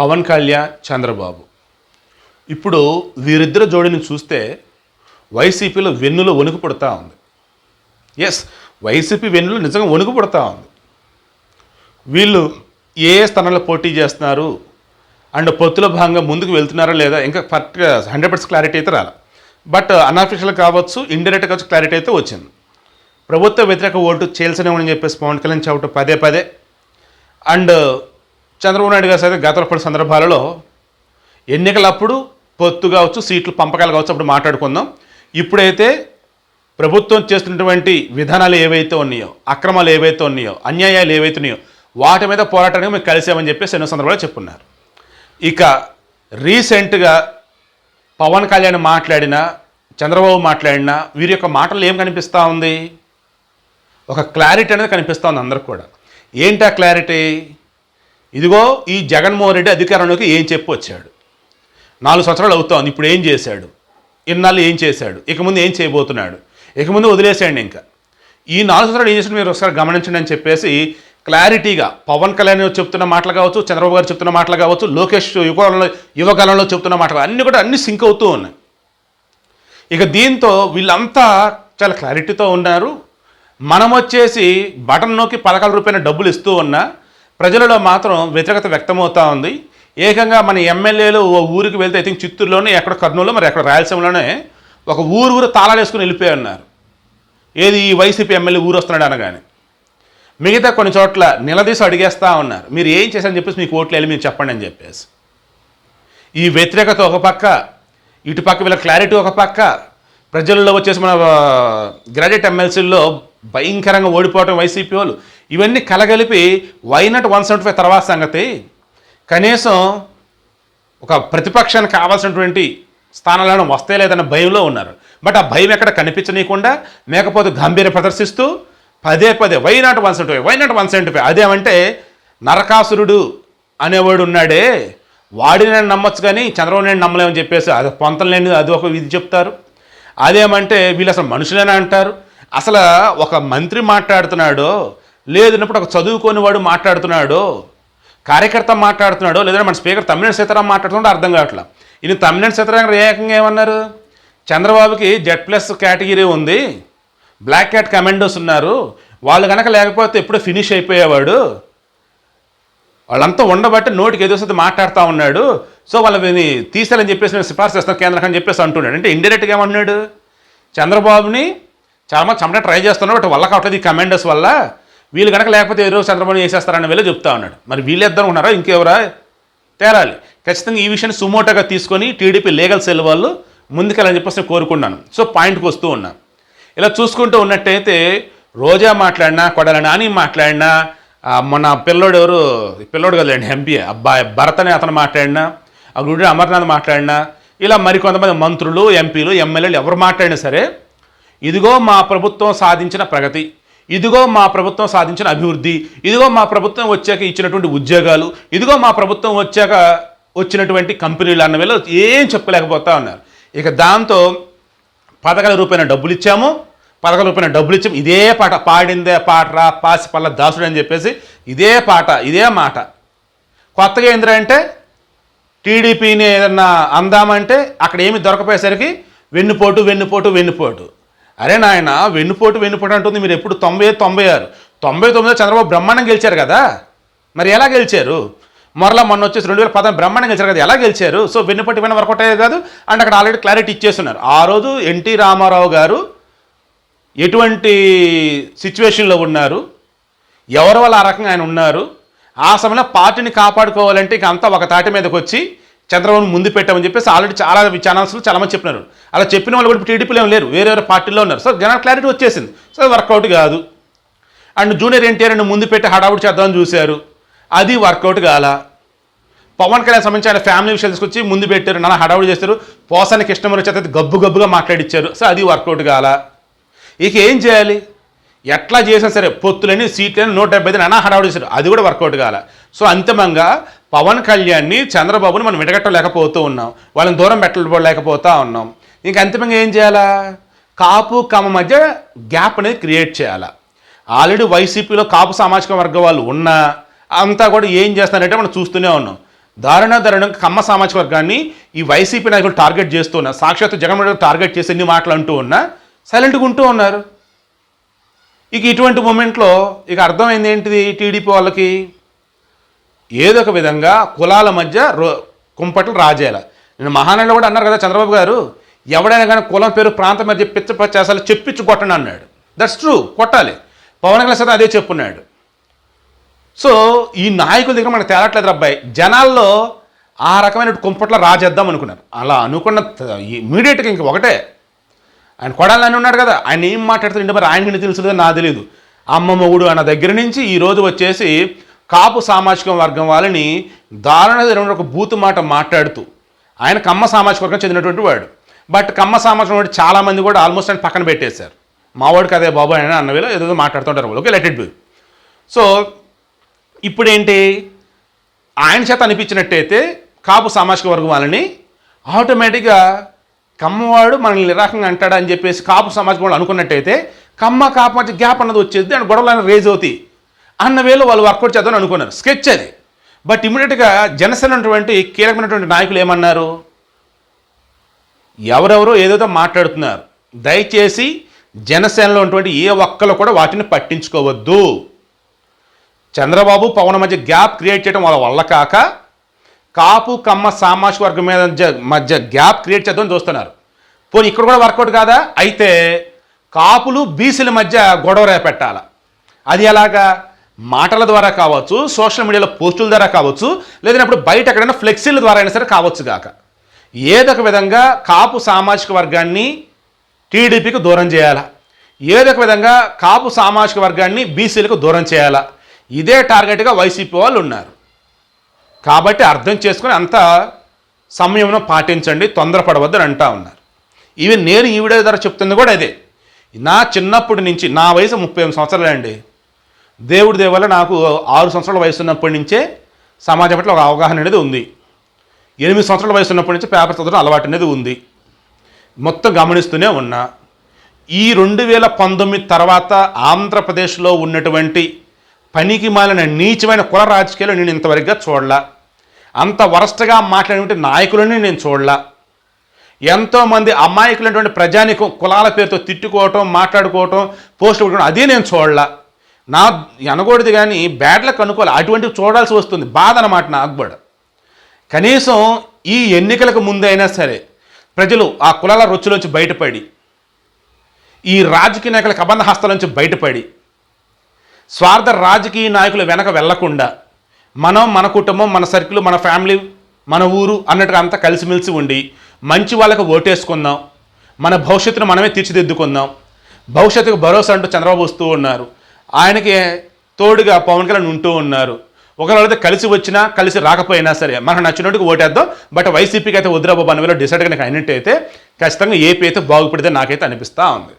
పవన్ కళ్యాణ్, చంద్రబాబు. ఇప్పుడు వీరిద్దరు జోడిని చూస్తే వైసీపీలో వెన్నులో వణుకు పుడతా ఉంది. ఎస్, వైసీపీ వెన్నులో నిజంగా వణుకు పుడతా ఉంది. వీళ్ళు ఏ స్థానంలో పోటీ చేస్తున్నారు అండ్ పొత్తులో భాగంగా ముందుకు వెళ్తున్నారా లేదా ఇంకా పర్ఫెక్ట్గా 100% క్లారిటీ అయితే రాలి. బట్ అన్అఫీషియల్ కావచ్చు, ఇండైరెక్ట్ కావచ్చు, క్లారిటీ అయితే వచ్చింది. ప్రభుత్వ వ్యతిరేక ఓటు చేయాల్సినవని చెప్పేసి పవన్ కళ్యాణ్ చెప్పడం పదే పదే. అండ్ చంద్రబాబు నాయుడు గారు అయితే గత కొన్ని సందర్భాలలో ఎన్నికలప్పుడు పొత్తు కావచ్చు, సీట్లు పంపకాలు కావచ్చు, అప్పుడు మాట్లాడుకుందాం. ఇప్పుడైతే ప్రభుత్వం చేస్తున్నటువంటి విధానాలు ఏవైతే ఉన్నాయో, అక్రమాలు ఏవైతే ఉన్నాయో, అన్యాయాలు ఏవైతే ఉన్నాయో వాటి మీద పోరాటానికి మేము కలిసామని చెప్పేసి ఎన్నో సందర్భాలు చెప్పున్నారు. ఇక రీసెంట్గా పవన్ కళ్యాణ్ మాట్లాడినా, చంద్రబాబు మాట్లాడినా వీరి యొక్క మాటలు ఏం కనిపిస్తూ ఉంది? ఒక క్లారిటీ అనేది కనిపిస్తూ ఉంది అందరికి కూడా. ఏంటి ఆ క్లారిటీ? ఇదిగో ఈ జగన్మోహన్ రెడ్డి అధికారంలోకి ఏం చెప్పి వచ్చాడు, 4 సంవత్సరాలు అవుతోంది, ఇప్పుడు ఏం చేశాడు, ఇన్నాళ్ళు ఏం చేశాడు, ఇక ముందు ఏం చేయబోతున్నాడు, ఇక ముందు వదిలేసేయండి. ఇంకా ఈ 4 సంవత్సరాలు ఏం చేసిన మీరు ఒకసారి గమనించండి అని చెప్పేసి క్లారిటీగా పవన్ కళ్యాణ్ చెప్తున్న మాటలు కావచ్చు, చంద్రబాబు గారు చెప్తున్న మాటలు కావచ్చు, లోకేష్ యువకాలంలో చెప్తున్న మాటలు అన్నీ కూడా అన్నీ సింక్ అవుతూ ఉన్నాయి. ఇక దీంతో వీళ్ళంతా చాలా క్లారిటీతో ఉన్నారు. మనం వచ్చేసి బటన్ నొక్కి 11 రూపాయల డబ్బులు ఇస్తూ ఉన్నా ప్రజలలో మాత్రం వ్యతిరేకత వ్యక్తమవుతూ ఉంది. ఏకంగా మన ఎమ్మెల్యేలు ఓ ఊరికి వెళ్తే ఐ థింక్ చిత్తూరులోనే, ఎక్కడ కర్నూలులో, మరి ఎక్కడ రాయలసీమలోనే ఒక ఊరు తాళాలు వేసుకుని వెళ్ళిపోయి ఉన్నారు. ఏది ఈ వైసీపీ ఎమ్మెల్యే ఊరు వస్తున్నాడు అనగానే. మిగతా కొన్ని చోట్ల నిలదీసి అడిగేస్తూ ఉన్నారు, మీరు ఏం చేశారని చెప్పేసి మీకు ఓట్లు వెళ్ళి మీరు చెప్పండి అని చెప్పేసి. ఈ వ్యతిరేకత ఒక పక్క, ఇటుపక్క వీళ్ళ క్లారిటీ ఒక పక్క, ప్రజల్లో వచ్చేసి మన గ్రాడ్యుయేట్ ఎమ్మెల్సీల్లో భయంకరంగా ఓడిపోవటం వైసీపీ వాళ్ళు, ఇవన్నీ కలగలిపి వైనాట్ 175 తర్వాత సంగతి. కనీసం ఒక ప్రతిపక్షానికి కావాల్సినటువంటి స్థానాలను వస్తే లేదన్న భయంలో ఉన్నారు. బట్ ఆ భయం ఎక్కడ కనిపించనీయకుండా, లేకపోతే గంభీర ప్రదర్శిస్తూ పదే వైనాట్ 175 అదేమంటే నరకాసురుడు అనేవాడు ఉన్నాడే, వాడిని నేను నమ్మొచ్చు కానీ చంద్రబాబు నాయుడు నమ్మలేమని చెప్పేసి అది పొంతం లేని అది ఒక ఇది చెప్తారు. అదేమంటే వీళ్ళు అసలు మనుషులేనా అంటారు. అసలు ఒక మంత్రి మాట్లాడుతున్నాడో, లేదన్నప్పుడు ఒక చదువుకోని వాడు మాట్లాడుతున్నాడో, కార్యకర్త మాట్లాడుతున్నాడో, లేదంటే మన స్పీకర్ తమ్మినేని సీతారాం మాట్లాడుతున్నాడో అర్థం కావట్లా. ఈయన తమ్మినేని సీతారాం ఏకంగా ఏమన్నారు, చంద్రబాబుకి Z+ కేటగిరీ ఉంది, బ్లాక్ క్యాట్ కమాండోస్ ఉన్నారు, వాళ్ళు కనుక లేకపోతే ఎప్పుడో ఫినిష్ అయిపోయేవాడు, వాళ్ళంతా ఉండబట్టి నోటికి ఏదో వస్తుంది మాట్లాడుతూ ఉన్నాడు, సో వాళ్ళని తీసేయాలని చెప్పేసి నేను సిఫార్సు చేస్తాను కేంద్రం అని చెప్పేసి అంటున్నాడు. అంటే ఇండైరెక్ట్గా ఏమంటున్నాడు, చంద్రబాబుని చాలా చంపడానికి ట్రై చేస్తున్నాడు, బట్ వల్ల కావట్లేదు ఈ కమాండోస్ వల్ల, వీళ్ళు కనుక లేకపోతే ఏ రోజు చంద్రబాబు వేసేస్తారని వెళ్ళి చెప్తా ఉన్నాడు. మరి వీళ్ళిద్దరు ఉన్నారా ఇంకెవరా తేరాలి. ఖచ్చితంగా ఈ విషయాన్ని సుమోటోగా తీసుకొని టీడీపీ లీగల్ సెల్ వాళ్ళు ముందుకెళ్ళని చెప్పేసి కోరుకున్నాను. సో పాయింట్కి వస్తూ ఉన్నాను. ఇలా చూసుకుంటూ ఉన్నట్టయితే రోజా మాట్లాడినా, కొడాలి నాని మాట్లాడినా, మన పిల్లోడు కదండి ఎంపీ అబ్బాయి భరత్ అని అతను మాట్లాడినా, ఆ గుడి అమర్నాథ్ మాట్లాడినా, ఇలా మరికొంతమంది మంత్రులు, ఎంపీలు, ఎమ్మెల్యేలు ఎవరు మాట్లాడినా సరే, ఇదిగో మా ప్రభుత్వం సాధించిన ప్రగతి, ఇదిగో మా ప్రభుత్వం సాధించిన అభివృద్ధి, ఇదిగో మా ప్రభుత్వం వచ్చాక ఇచ్చినటువంటి ఉద్యోగాలు, ఇదిగో మా ప్రభుత్వం వచ్చాక వచ్చినటువంటి కంపెనీలు అన్న వేళ ఏం చెప్పుకోలేకపోతా ఉన్నారు. ఇక దాంతో 11 రూపాయల డబ్బులు ఇచ్చాము, 11 రూపాయల డబ్బులు ఇచ్చాము, ఇదే పాట పాడిందే పాటరా పాసిపల్ల దాసుడు అని చెప్పేసి ఇదే పాట ఇదే మాట. కొత్తగా ఏంటంటే టీడీపీని ఏదన్నా అందామంటే అక్కడ ఏమి దొరకపోయేసరికి వెన్నుపోటు. అరే నాయన, వెన్నుపోటు అంటుంది. మీరు ఎప్పుడు 99 చంద్రబాబు బ్రహ్మాండం గెలిచారు కదా, మరి ఎలా గెలిచారు? మొన్న వచ్చేసి 2010 బ్రహ్మాండం గెలిచారు కదా, ఎలా గెలిచారు? సో వెన్నుపోటు ఇవన్నీ వర్కౌట్ అయ్యేది కాదు. అండ్ అక్కడ ఆల్రెడీ క్లారిటీ ఇచ్చేస్తున్నారు. ఆ రోజు ఎన్టీ రామారావు గారు ఎటువంటి సిచ్యువేషన్లో ఉన్నారు, ఎవరి వల్ల ఆ రకంగా ఆయన ఉన్నారు, ఆ సమయంలో పార్టీని కాపాడుకోవాలంటే ఇక అంతా ఒక తాటి మీదకి వచ్చి చంద్రబాబును ముందు పెట్టామని చెప్పేసి ఆల్రెడీ చాలా ఛానల్స్లో చాలామంది చెప్పినారు. అలా చెప్పిన వాళ్ళు కూడా టీడీపీలో లేరు, వేరే పార్టీలో ఉన్నారు. సో జనాలు క్లారిటీ వచ్చేసింది. సో వర్కౌట్ కాదు. అండ్ జూనియర్ ఎన్టీఆర్ని ముందు పెట్టి హడావుడి చేద్దామని చూశారు, అది వర్కౌట్ కాల. పవన్ కళ్యాణ్ సంబంధించి ఆయన ఫ్యామిలీ విషయాలు తీసుకొచ్చి ముందు పెట్టారు, నాన్న హడావుడి చేస్తారు, పోసాని కృష్ణమూర్తి చేత గబ్బుగా మాట్లాడిచ్చారు. సో అది వర్కౌట్ కాల. ఇక ఏం చేయాలి? ఎట్లా చేసినా సరే పొత్తులని, సీట్లని 175 నానా హడావుడి చేశారు, అది కూడా వర్కౌట్ కాల. సో అంతిమంగా పవన్ కళ్యాణ్ని, చంద్రబాబుని మనం విడగట్టలేకపోతూ ఉన్నాం, వాళ్ళని దూరం పెట్టలేకపోతూ ఉన్నాం. ఇంక అంతిమంగా ఏం చేయాలా? కాపు కమ్మ మధ్య గ్యాప్ అనేది క్రియేట్ చేయాలా. ఆల్రెడీ వైసీపీలో కాపు సామాజిక వర్గం వాళ్ళు ఉన్నా అంతా కూడా ఏం చేస్తారంటే మనం చూస్తూనే ఉన్నాం. దారుణంగా కమ్మ సామాజిక వర్గాన్ని ఈ వైసీపీ నాయకులు టార్గెట్ చేస్తూ ఉన్నారు. సాక్షాత్తు జగన్మోహన్ రెడ్డి టార్గెట్ చేసి ఎన్ని మాటలు అంటూ ఉన్నా సైలెంట్గా ఉంటూ ఉన్నారు. ఇక ఇటువంటి మూమెంట్లో ఇక అర్థమైంది ఏంటిది టీడీపీ వాళ్ళకి, ఏదో ఒక విధంగా కులాల మధ్య కుంపట్లు రాజేయాల. నేను మహానాడులో కూడా అన్నారు కదా చంద్రబాబు గారు, ఎవడైనా కానీ కులం పేరు ప్రాంతం మధ్య పిచ్చపచ్చేసాలు చెప్పించు కొట్టండి అన్నాడు. దట్స్ ట్రూ, కొట్టాలి. పవన్ కళ్యాణ్ సైతం అదే చెప్పున్నాడు. సో ఈ నాయకుల దగ్గర మనకు తేలట్లేదు అబ్బాయి. జనాల్లో ఆ రకమైన కుంపట్లో రాజేద్దాం అనుకున్నారు. అలా అనుకున్న ఇమీడియట్గా ఇంక ఒకటే, ఆయన కొడాలని ఉన్నాడు కదా, ఆయన ఏం మాట్లాడుతుంటే మరి ఆయనకి తెలుసు నాకు తెలియదు. అమ్మ మొగుడు అన్న దగ్గర నుంచి ఈరోజు వచ్చేసి కాపు సామాజిక వర్గం వాళ్ళని దారుణ ఒక బూతు మాట మాట్లాడుతూ, ఆయన కమ్మ సామాజిక వర్గం చెందినటువంటి వాడు. బట్ కమ్మ సామాజిక వాడు చాలామంది కూడా ఆల్మోస్ట్ ఆయన పక్కన పెట్టేశారు. మావాడికి అదే బాబు ఆయన అన్న వేళ ఏదో మాట్లాడుతుంటారు వాళ్ళు. Okay, let it be. So ఇప్పుడేంటి, ఆయన చేత అనిపించినట్టయితే కాపు సామాజిక వర్గం వాళ్ళని ఆటోమేటిక్గా కమ్మవాడు మనల్ని నిరాకంగా అంటాడా అని చెప్పేసి కాపు సమాజం వాళ్ళు అనుకున్నట్టయితే కమ్మ కాపు మధ్య గ్యాప్ అన్నది వచ్చేది, అండ్ గొడవలు రేజ్ అవుతాయి అన్న వేలో వాళ్ళు వర్కౌట్ చేద్దామని అనుకున్నారు. స్కెచ్ అది. బట్ ఇమీడియట్గా జనసేన ఉన్నటువంటి కీలకమైనటువంటి నాయకులు ఏమన్నారు, ఎవరెవరో ఏదైతే మాట్లాడుతున్నారు, దయచేసి జనసేనలో ఉన్నటువంటి ఏ ఒక్కరు కూడా వాటిని పట్టించుకోవద్దు. చంద్రబాబు పవన్ మధ్య గ్యాప్ క్రియేట్ చేయడం వాళ్ళ వల్ల కాక కాపు కమ్మ సామాజిక వర్గం మధ్య గ్యాప్ క్రియేట్ చేద్దామని చూస్తున్నారు. పోనీ ఇక్కడ కూడా వర్కౌట్ కాదా, అయితే కాపులు బీసీల మధ్య గొడవ రేపెట్టాల. అది ఎలాగా, మాటల ద్వారా కావచ్చు, సోషల్ మీడియాలో పోస్టుల ద్వారా కావచ్చు, లేదన్నప్పుడు బయట ఎక్కడైనా ఫ్లెక్సీల ద్వారా అయినా సరే కావచ్చు గాక, ఏదొక విధంగా కాపు సామాజిక వర్గాన్ని టీడీపీకి దూరం చేయాలా, ఏదొక విధంగా కాపు సామాజిక వర్గాన్ని బీసీలకు దూరం చేయాలా, ఇదే టార్గెట్గా వైసీపీ వాళ్ళు ఉన్నారు. కాబట్టి అర్థం చేసుకొని అంత సంయమనం పాటించండి, తొందరపడవద్దని అంటా ఉన్నారు. ఈవెన్ నేను ఈ వీడియో ద్వారా చెప్తుంది కూడా అదే. నా చిన్నప్పటి నుంచి, నా వయసు 38 సంవత్సరాలే అండి, దేవుడి దేవల్ల నాకు 6 సంవత్సరాల వయసు ఉన్నప్పటి నుంచే సమాజం పట్ల ఒక అవగాహన అనేది ఉంది. 8 సంవత్సరాల వయసు ఉన్నప్పటి నుంచి పేపర్ చదవడం అలవాటు అనేది ఉంది. మొత్తం గమనిస్తూనే ఉన్నా. ఈ 2019 తర్వాత ఆంధ్రప్రదేశ్లో ఉన్నటువంటి పనికి మాలిన నీచమైన కుల రాజకీయాలు నేను ఇంతవరకుగా చూడలా. అంత వరస్ట్గా మాట్లాడినటువంటి నాయకులని నేను చూడలా. ఎంతోమంది అమాయకులైనటువంటి ప్రజానికం కులాల పేరుతో తిట్టుకోవటం, మాట్లాడుకోవటం, పోస్టులు పెట్టుకోవడం, అదే నేను చూడలా. నా అనకూడదు కానీ బ్యాడ్ లక్ అనుకోవాలి, అటువంటివి చూడాల్సి వస్తుంది. బాధ అన్నమాట నాకు కూడా. కనీసం ఈ ఎన్నికలకు ముందైనా సరే ప్రజలు ఆ కులాల రొచ్చులోంచి బయటపడి, ఈ రాజకీయ నాయకుల కబంధ హస్తాల నుంచి బయటపడి, స్వార్థ రాజకీయ నాయకులు వెనక వెళ్లకుండా మనం, మన కుటుంబం, మన సర్కిల్, మన ఫ్యామిలీ, మన ఊరు అన్నట్టుగా అంతా కలిసిమెలిసి ఉండి మంచి వాళ్ళకు ఓటేసుకుందాం, మన భవిష్యత్తును మనమే తీర్చిదిద్దుకుందాం. భవిష్యత్తుకు భరోసా అంటూ చంద్రబాబు వస్తూ ఉన్నారు, ఆయనకి తోడుగా పవన్ కళ్యాణ్ ఉంటూ ఉన్నారు. ఒకవేళ కలిసి వచ్చినా కలిసి రాకపోయినా సరే మనకు నచ్చినట్టుగా ఓటేద్దాం. బట్ వైసీపీకి అయితే వద్దురా బాబు అనే వేళ డిసైడ్గా నాకు అయినట్టయితే ఖచ్చితంగా ఏపీ అయితే బాగుపడితే నాకైతే అనిపిస్తూ ఉంది.